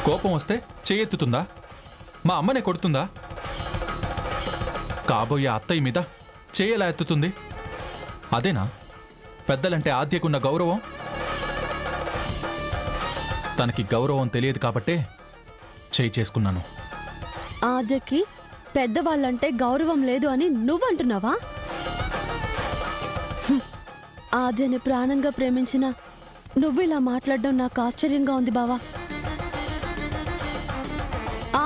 కోపం వస్తే చేయెత్తుతుందా? మా అమ్మనే కొడుతుందా? కాబోయే అత్తయ్య మీద చేయలా ఎత్తుతుంది? అదేనా పెద్దలంటే ఆద్యకున్న గౌరవం? తనకి గౌరవం తెలియదు కాబట్టే చేయి చేసుకున్నాను. ఆద్యకి పెద్దవాళ్ళంటే గౌరవం లేదు అని నువ్వంటున్నావా? ఆద్యని ప్రాణంగా ప్రేమించిన నువ్వు ఇలా మాట్లాడడం నాకు ఆశ్చర్యంగా ఉంది బావా.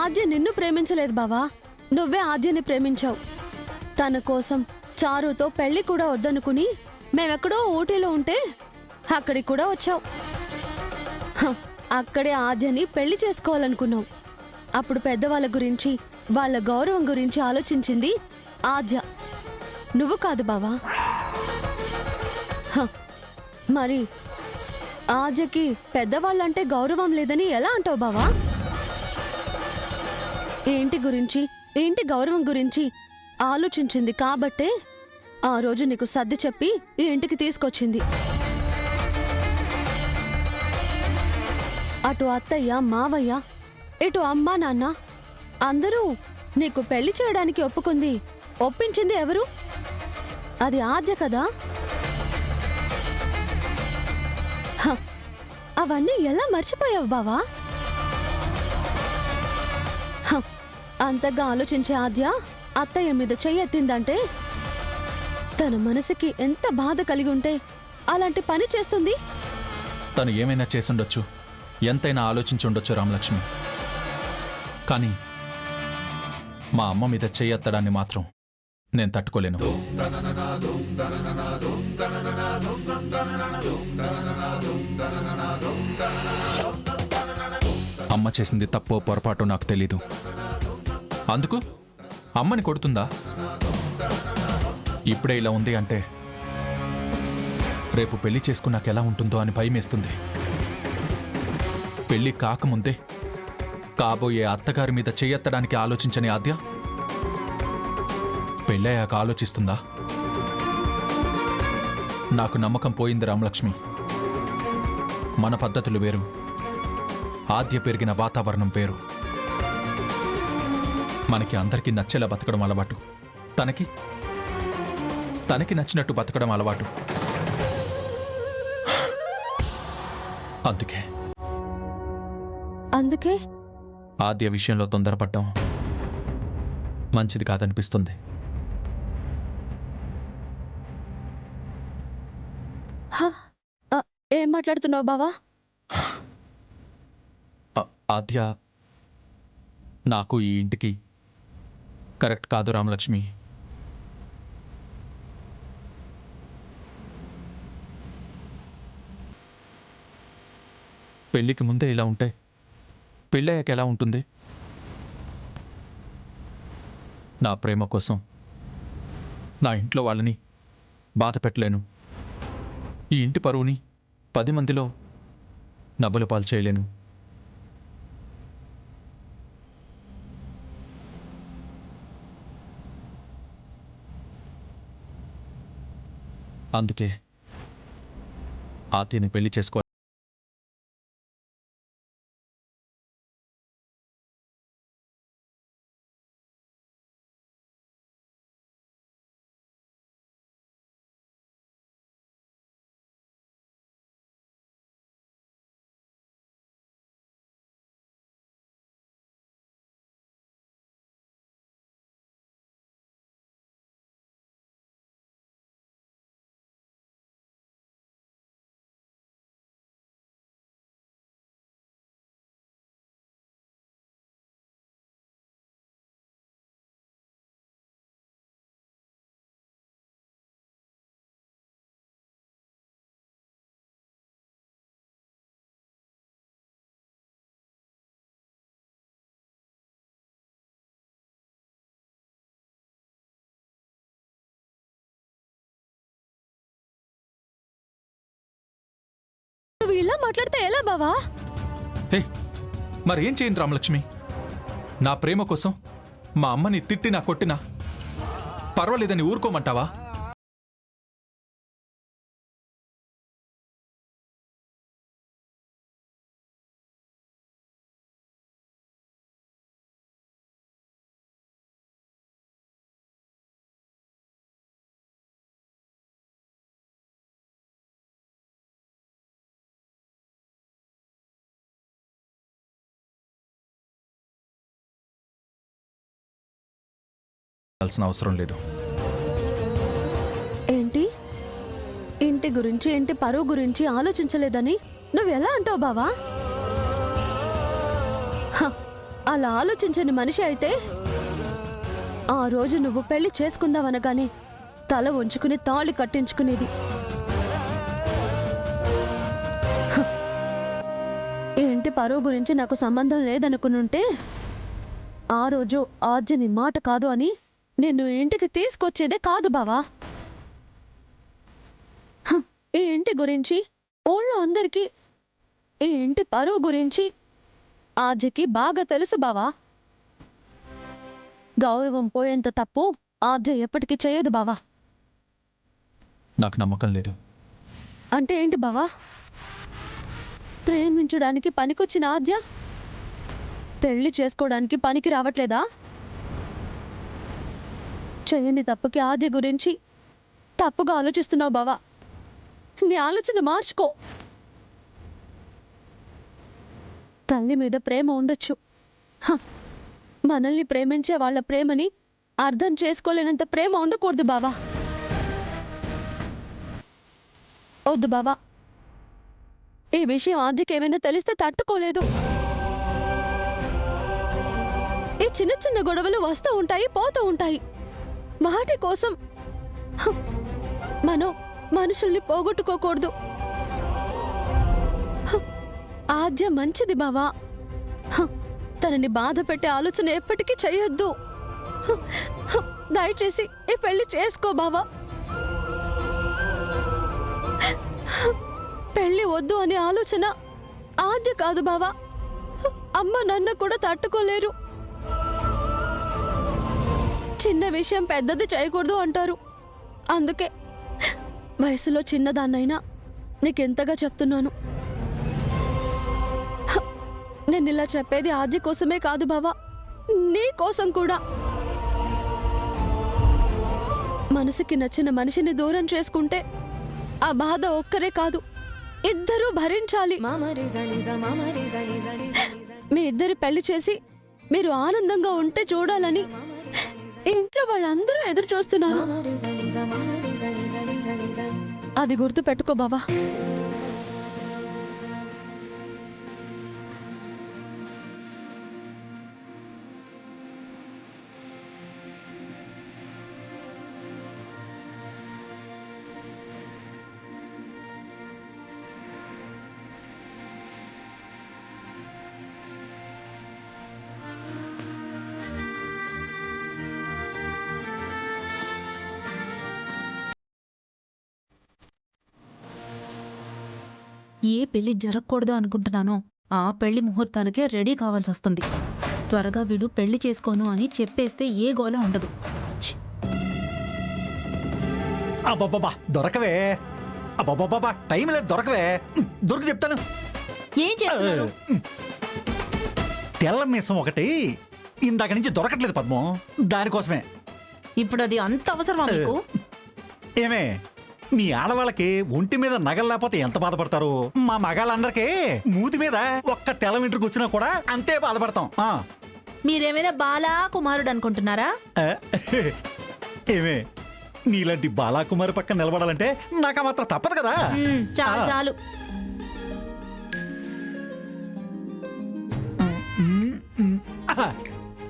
ఆద్య నిన్ను ప్రేమించలేదు బావా, నువ్వే ఆద్యని ప్రేమించావు. తన కోసం చారుతో పెళ్లి కూడా వద్దనుకుని మేమెక్కడో ఊటీలో ఉంటే అక్కడికి కూడా వచ్చావు. అక్కడే ఆద్యని పెళ్లి చేసుకోవాలనుకున్నావు. అప్పుడు పెద్దవాళ్ళ గురించి, వాళ్ళ గౌరవం గురించి ఆలోచించింది ఆద్య, నువ్వు కాదు బావా. మరి ఆద్యకి పెద్దవాళ్ళంటే గౌరవం లేదని ఎలా అంటావు బావా? ఏంటి గురించి, ఏంటి గౌరవం గురించి ఆలోచించింది కాబట్టే ఆ రోజు నీకు సర్ది చెప్పి ఈ ఇంటికి తీసుకొచ్చింది. అటు అత్తయ్య, మావయ్య, ఇటు అమ్మా నాన్న అందరూ నీకు పెళ్లి చేయడానికి ఒప్పించింది ఎవరు? అది ఆద్య కదా. అవన్నీ ఎలా మర్చిపోయావు బావా? అంతగా ఆలోచించే ఆద్య అత్తయ్య మీద చెయ్యెత్తిందంటే తన మనసుకి ఎంత బాధ కలిగి ఉంటే అలాంటి పని చేస్తుంది? తను ఏమైనా చేసుండొచ్చు, ఎంతైనా ఆలోచించుండొచ్చు రామలక్ష్మి. కానీ మా అమ్మ మీద చెయ్యెత్తడాన్ని మాత్రం నేను తట్టుకోలేను. అమ్మ చేసింది తప్పో పొరపాటో నాకు తెలీదు. అందుకు అమ్మని కొడుతుందా? ఇప్పుడే ఇలా ఉంది అంటే రేపు పెళ్లి చేసుకున్నాక ఎలా ఉంటుందో అని భయమేస్తుంది. పెళ్లి కాకముందే కాబోయే అత్తగారి మీద చెయ్యెత్తడానికి ఆలోచించని ఆద్య పెళ్ళయ్యాక ఆలోచిస్తుందా? నాకు నమ్మకం పోయింది రామలక్ష్మి. మన పద్ధతులు వేరు, ఆద్య పెరిగిన వాతావరణం వేరు. మనకి అందరికీ నచ్చేలా బతకడం అలవాటు, తనకి నచ్చినట్టు బతకడం అలవాటు. అందుకే ఆద్య విషయంలో తొందరపడ్డం మంచిది కాదనిపిస్తుంది. ఏం మాట్లాడుతున్నావు బావా? ఆద్య నాకు ఈ ఇంటికి కరెక్ట్ కాదు రామలక్ష్మి. పెళ్లికి ముందే ఇలా ఉంటే పెళ్ళయ్యాక ఎలా ఉంటుంది? నా ప్రేమ కోసం నా ఇంట్లో వాళ్ళని బాధ పెట్టలేను. ఈ ఇంటి పరువుని 10 మందిలో నవ్వుల పాలు చేయలేను. అందుకే ఆద్యని పెళ్లి చేసుకో. నువ్వు ఇలా మాట్లాడితే ఎలా బావా? మరేం చేయండి రామలక్ష్మి? నా ప్రేమ కోసం మా అమ్మని తిట్టినా కొట్టినా పర్వాలేదని ఊరుకోమంటావా? ఆలోచించాల్సిన అవసరం లేదు. ఏంటి ఇంటి గురించి ఇంటి పరువు గురించి ఆలోచించలేదని నువ్వెలా అంటావు బావా? హ, అలా ఆలోచించని మనిషి అయితే ఆ రోజు నువ్వు పెళ్లి చేసుకుందావనగానే తల ఉంచుకుని తాళి కట్టించుకునేది. హ, ఈ ఇంటి పరువు గురించి నాకు సంబంధం లేదనుకునుంటే ఆ రోజు ఆర్జని మాట కాదు అని నిన్ను ఇంటికి తీసుకొచ్చేదే కాదు బావా. హ, ఈ ఇంటి గురించి ఊళ్ళో అందరికీ ఈ ఇంటి పరువు గురించి ఆర్జకి బాగా తెలుసు బావా. గౌరవం పోయేంత తప్పు ఆర్జ ఎప్పటికీ చేయదు బావా. నాకు నమ్మకం లేదు. అంటే ఏంటి బావా? ప్రేమించడానికి పనికొచ్చిన ఆర్జ పెళ్లి చేసుకోవడానికి పనికి రావట్లేదా? చేయని తప్పుకి ఆర్జ గురించి తప్పుగా ఆలోచిస్తున్నావు బావా. నీ ఆలోచన మార్చుకో. తల్లి మీద ప్రేమ ఉండొచ్చు. హ, మనల్ని ప్రేమించే వాళ్ళ ప్రేమని అర్థం చేసుకోలేనంత ప్రేమ ఉండకూడదు బావా. వద్దు బావా. ఈ విషయం ఆర్జకి ఏమైనా తెలిస్తే తట్టుకోలేదు. ఈ చిన్న చిన్న గొడవలు వస్తూ ఉంటాయి, పోతూ ఉంటాయి. వాటి కోసం హ, మనం మనుషుల్ని పోగొట్టుకోకూడదు. హ, ఆద్య మంచిది బావా. హ, తనని బాధ పెట్టే ఆలోచన ఎప్పటికీ చేయొద్దు. హ, హ, దయచేసి ఈ పెళ్లి చేసుకో బావా. హ, పెళ్లి వద్దు అనే ఆలోచన ఆద్య కాదు బావా. హ, అమ్మ నాన్న కూడా తట్టుకోలేరు. చిన్న విషయం పెద్దది చేయకూడదు అంటారు. అందుకే వయసులో చిన్నదాన్నైనా నీకెంతగా చెప్తున్నాను. హ, నేను ఇలా చెప్పేది ఆద్య కోసమే కాదు బావా, నీ కోసం కూడా. మనసుకి నచ్చిన మనిషిని దూరం చేసుకుంటే ఆ బాధ ఒక్కరే కాదు, ఇద్దరూ భరించాలి. మీ ఇద్దరి పెళ్లి చేసి మీరు ఆనందంగా ఉంటే చూడాలని ఇంట్లో వాళ్ళందరూ ఎదురు చూస్తున్నారు. అది గుర్తు పెట్టుకో బావా. ఏ పెళ్లి జరగకూడదు అనుకుంటున్నానో ఆ పెళ్లి ముహూర్తానికే రెడీ కావాల్సి వస్తుంది. త్వరగా వీడు పెళ్లి చేసుకోను అని చెప్పేస్తే ఏ గోల ఉండదు. ఛీ! అబ్బబ్బబ్బా దొరకవే. అబ్బబ్బబ్బా టైం లేదు, దొరకవే. దొరికి చెప్తాను. ఏం చేస్తున్నారు? తెల్ల మీసం ఒకటి ఇందాక నుంచి దొరకట్లేదు పద్మం, దానికోసమే. ఇప్పుడు అది అంత అవసరమా మీకు? ఏమే, మీ ఆడవాళ్ళకి ఒంటి మీద నగలు లేకపోతే ఎంత బాధపడతారు? మా మగాళ్ళందరికీ మూతి మీద ఒక్క తెల్ల వెంట్రుకు వచ్చినా కూడా అంతే బాధపడతాం. మీరేమైనా బాలా కుమారుడు అనుకుంటున్నారా? ఆ, ఏమే, నీలాంటి బాలాకుమారి పక్కన నిలబడాలంటే నాకు మాత్రం తప్పదు కదా. చాలు చాలు.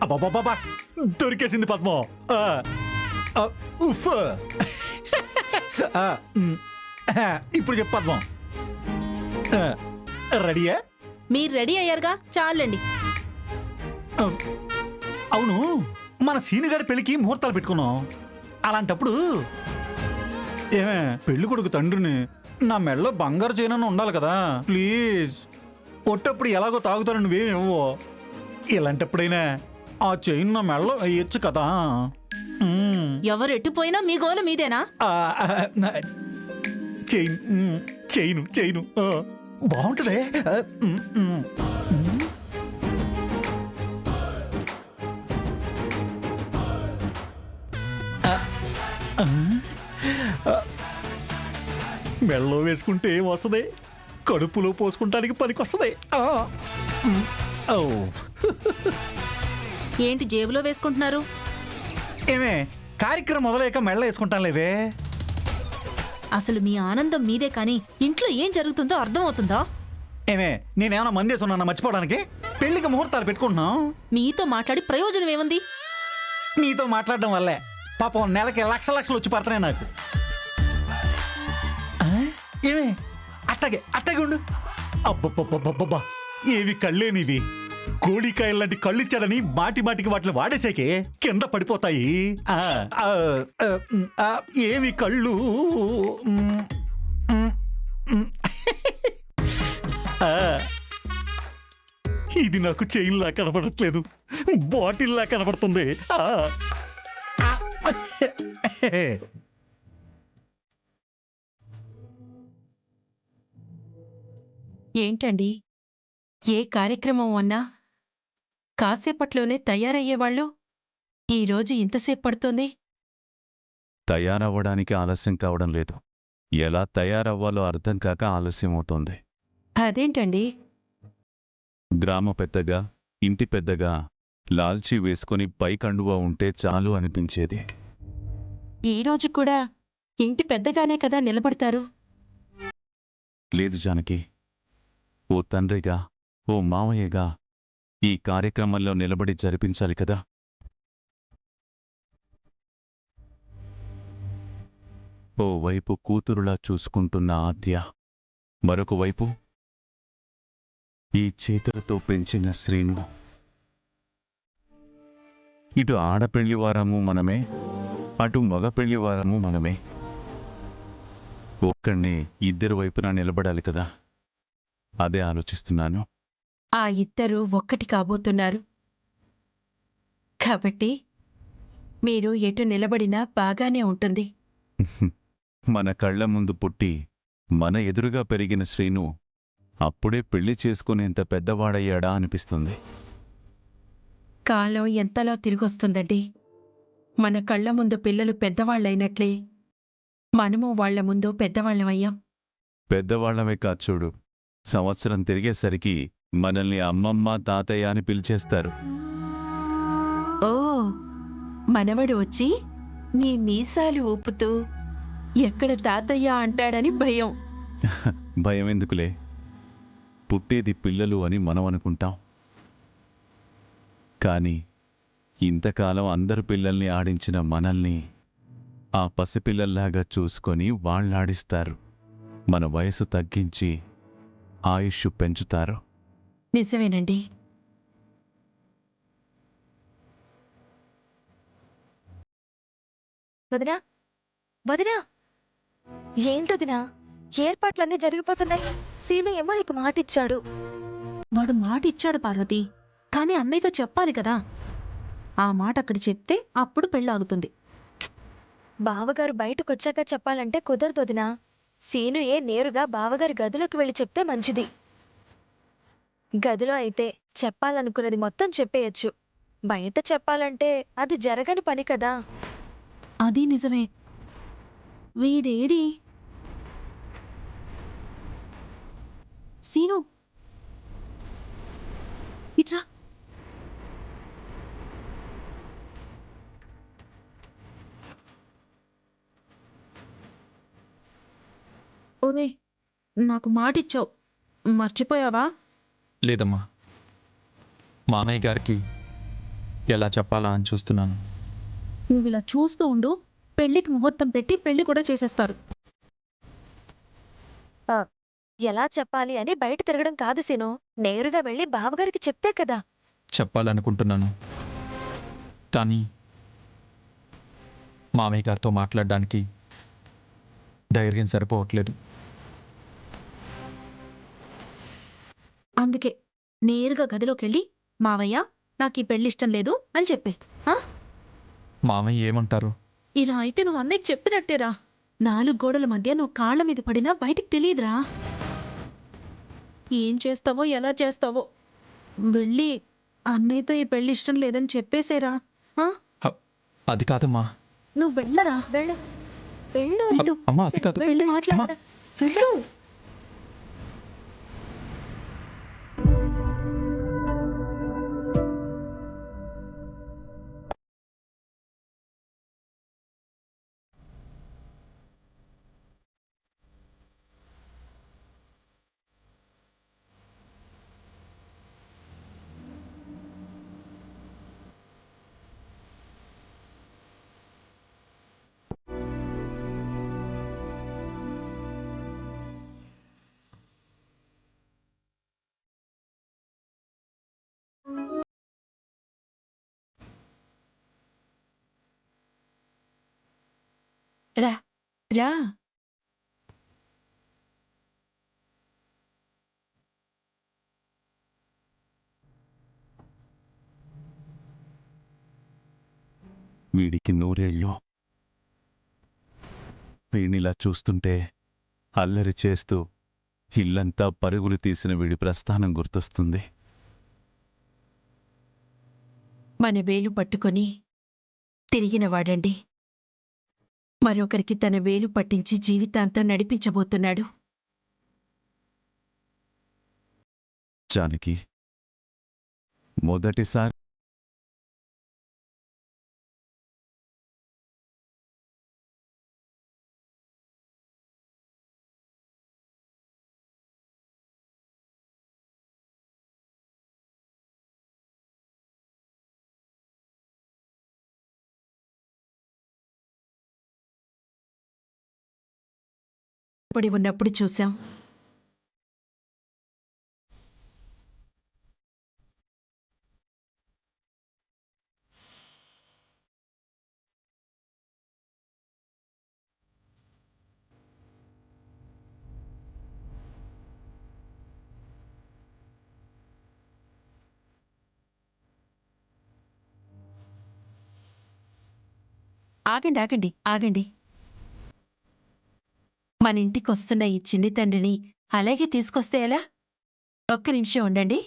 అబ్బాబాబా దొరికేసింది పద్మం. ఉఫ్. ఇప్పుడు చెప్పు పద్మం, రెడీయా? మీరు రెడీ అయ్యారుగా, చాలండి. అవును, మన సీనుగాడి పెళ్లికి ముహూర్తాలు పెట్టుకున్నాం. అలాంటప్పుడు ఏమే, పెళ్లి కొడుకు తండ్రిని నా మెడలో బంగారు చైన్ ఉండాలి కదా. ప్లీజ్, కొట్టప్పుడు ఎలాగో తాగుతాను, నువ్వేమి ఇవ్వవు. ఇలాంటప్పుడైనా ఆ చైన్ నా మెడలో వేయచ్చు కదా. ఎవరు ఎట్టుపోయినా మీ గోల మీదేనా? చైన్ చైను చైను బాగుంటుందే. మెడలో వేసుకుంటే ఏం వస్తుంది, కడుపులో పోసుకుంటానికి పనికి వస్తుంది. ఏంటి జేబులో వేసుకుంటున్నారు? ఏమే కార్యక్రమం మొదలయ్యాక మెళ్ళ వేసుకుంటాను లేవే. అసలు మీ ఆనందం మీదే కానీ ఇంట్లో ఏం జరుగుతుందో అర్థం అవుతుందా? ఏమే నేనేమైనా మందేసి ఉన్నాను మర్చిపోవడానికి? పెళ్లికి ముహూర్తాలు పెట్టుకుంటున్నాం. మీతో మాట్లాడి ప్రయోజనం ఏముంది? నీతో మాట్లాడడం వల్లే పాపం నెలకి లక్షలు వచ్చి పడుతున్నాయి నాకు. ఆ? ఏమే అట్టగే ఉండు. అబ్బబ్బబ్బబ్బబ్బా ఏవి కళ్ళే నీవి. కోడికాయలు లాంటి కళ్ళు ఇచ్చాడని మాటికి వాటిని వాడేసాకే కింద పడిపోతాయి. ఆ, ఆ, ఆ, ఆ, ఏవి కళ్ళు. ఆ, ఇది నాకు చైన్లా కనబడట్లేదు, బాటిల్లా కనబడుతుంది. ఆ. ఏంటండి, ఏ కార్యక్రమం అన్నా కాసేపట్లోనే తయారయ్యేవాళ్ళు ఈరోజు ఇంతసేపు పడుతోంది? తయారవ్వడానికి ఆలస్యం కావడం లేదు. ఎలా తయారవ్వాలో అర్థం కాక ఆలస్యం అవుతోంది. అదేంటండి? గ్రామ పెద్దగా, ఇంటి పెద్దగా లాల్చీ వేసుకుని పై కండువా ఉంటే చాలు అనిపించేది. ఈరోజు కూడా ఇంటి పెద్దగానే కదా నిలబడతారు. లేదు జానకి, ఓ తండ్రిగా, ఓ మావయ్యగా ఈ కార్యక్రమంలో నిలబడి జరిపించాలి కదా. ఓ వైపు కూతురులా చూసుకుంటున్న ఆద్య, మరొక వైపు ఈ చేతులతో పెంచిన శ్రీను. ఇటు ఆడపెళ్లివారము మనమే, అటు మగ పెళ్లివారము మనమే. ఒక్కడిని ఇద్దరు వైపున నిలబడాలి కదా. అదే ఆలోచిస్తున్నాను. ఆ ఇద్దరూ ఒక్కటి కాబోతున్నారు కాబట్టి మీరు ఎటు నిలబడినా బాగానే ఉంటుంది. మన కళ్ల ముందు పుట్టి మన ఎదురుగా పెరిగిన శ్రీను అప్పుడే పెళ్లి చేసుకునేంత పెద్దవాడయ్యాడా అనిపిస్తుంది. కాలం ఎంతలా తిరిగొస్తుందండి. మన కళ్ళ ముందు పిల్లలు పెద్దవాళ్లైనట్లే మనము వాళ్ల ముందు పెద్దవాళ్లమయ్యాం. పెద్దవాళ్లమే కాదు చూడు, సంవత్సరం తిరిగేసరికి మనల్ని అమ్మమ్మ తాతయ్య అని పిలిచేస్తారు. ఓ, మనవడు వచ్చి మీ మీసాలు ఊపుతూ ఎక్కడ తాతయ్య అంటాడని భయం. భయం ఎందుకులే, పుట్టేది పిల్లలు అని మనం అనుకుంటాం. కానీ ఇంతకాలం అందరు పిల్లల్ని ఆడించిన మనల్ని ఆ పసిపిల్లల్లాగా చూసుకొని వాళ్ళాడిస్తారు. మన వయసు తగ్గించి ఆయుష్ పెంచుతారు. నిజమేనండి. వదినా వదినా ఏంటొదినా ఏర్పాట్లన్నీ జరిగిపోతున్నాయి. సీను ఏమో నీకు మాట ఇచ్చాడు. వాడు మాట ఇచ్చాడు పార్వతి, కానీ అన్నయ్యతో చెప్పాలి కదా. ఆ మాట అక్కడ చెప్తే అప్పుడు పెళ్ళాగుతుంది. బావగారు బయటకొచ్చాక చెప్పాలంటే కుదరదు వదినా. సీను నేరుగా బావగారి గదిలోకి వెళ్ళి చెప్తే మంచిది. గదిలో అయితే చెప్పాలనుకున్నది మొత్తం చెప్పేయచ్చు. బయట చెప్పాలంటే అది జరగని పని కదా. అది నిజమే. వీడేడి? సీను, ఇట్రా. ఓరే, నాకు మాటిచ్చావు, మర్చిపోయావా? లేదమ్మా, మామయ్య గారికి ఎలా చెప్పాలా అని చూస్తున్నాను. నువ్వు ఇలా చూస్తూ ఉండు, పెళ్లికి ముహూర్తం పెట్టి పెళ్లి కూడా చేసేస్తారు. ఎలా చెప్పాలి అని బయట తిరగడం కాదు సీను. నేరుగా వెళ్ళి బావగారికి చెప్తే కదా. చెప్పాలనుకుంటున్నాను, కానీ మామయ్య గారితో మాట్లాడడానికి ధైర్యం సరిపోవట్లేదు. అందుకే నేరుగా గదిలోకి వెళ్ళి, మావయ్య నాకు ఈ పెళ్లి ఇష్టం లేదు అని చెప్పే. మామయ్య ఏమంటారు? ఇలా అయితే నువ్వు అన్నయ్యకి చెప్పినట్టేరా. 4 గోడల మధ్య నువ్వు కాళ్ళ మీద పడినా బయటికి తెలియదురా. ఏం చేస్తావో ఎలా చేస్తావో వెళ్ళి అన్నయ్యతో ఈ పెళ్లి ఇష్టం లేదని చెప్పేసేరా. అది కాదమ్మా. నువ్వు వెళ్ళరా. వెళ్ళు వెళ్ళు వెళ్ళు. అమ్మా, అది కాదు. వెళ్ళి మాట్లాడ. వెళ్ళు. రా రా. వీడికి నూరేళ్ళు. వీణిలా చూస్తుంటే అల్లరి చేస్తూ ఇల్లంతా పరుగులు తీసిన వీడి ప్రస్థానం గుర్తొస్తుంది. మన వేలు పట్టుకొని తిరిగినవాడండి. మరొకరికి తన వేలు పట్టించి జీవితాంతం నడిపించబోతున్నాడు. జానకి, మొదటిసారి పడి ఉన్నప్పుడు చూశాం. ఆగండి ఆగండి ఆగండి. మన ఇంటికొస్తున్న ఈ చిన్ని తండ్రిని అలాగే తీసుకొస్తే ఎలా? ఒక్క నిమిషం ఉండండి.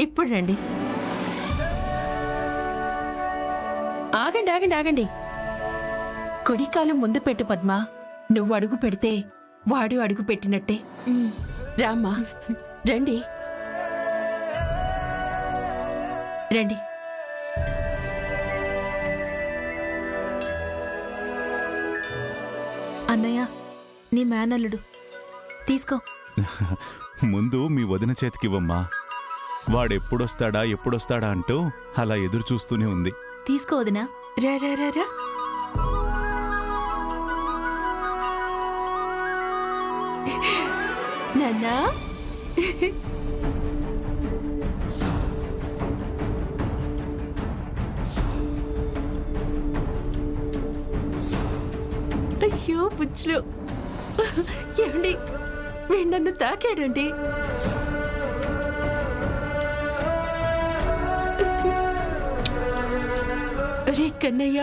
ఇప్పుడు రండి. ఆగండి ఆగండి ఆగండి. కుడికాలం ముందు పెట్టు పద్మా. నువ్వు అడుగు పెడితే వాడు అడుగు పెట్టినట్టే. రామ్మా రండి రండి. అన్నయ్య, నీ మేనల్లుడు తీసుకో. ముందు మీ వదిన చేతికివ్వమ్మా. వాడెప్పుడొస్తాడా అంటూ అలా ఎదురు చూస్తూనే ఉంది. తీసుకో వదినా. రా రా రా రా. నాన్నా, అయ్యో బుచ్చులు, ఏమండి వీడు నన్ను తాకాడండి. రే కన్నయ్య,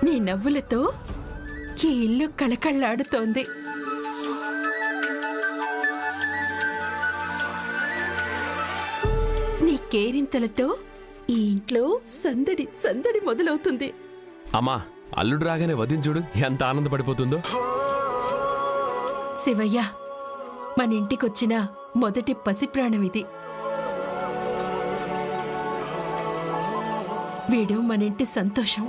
నీ నవ్వులతో ఈ ఇల్లు కళకళ్ళాడుతోంది. నీ కేరింతలతో ఈ ఇంట్లో సందడి సందడి మొదలవుతుంది. అమ్మా, అల్లుడు రాగానే వదించుడు ఎంత ఆనందపడిపోతుందో. శివయ్య, మన ఇంటికొచ్చిన మొదటి పసిప్రాణం ఇది. వీడు మన ఇంటి సంతోషం.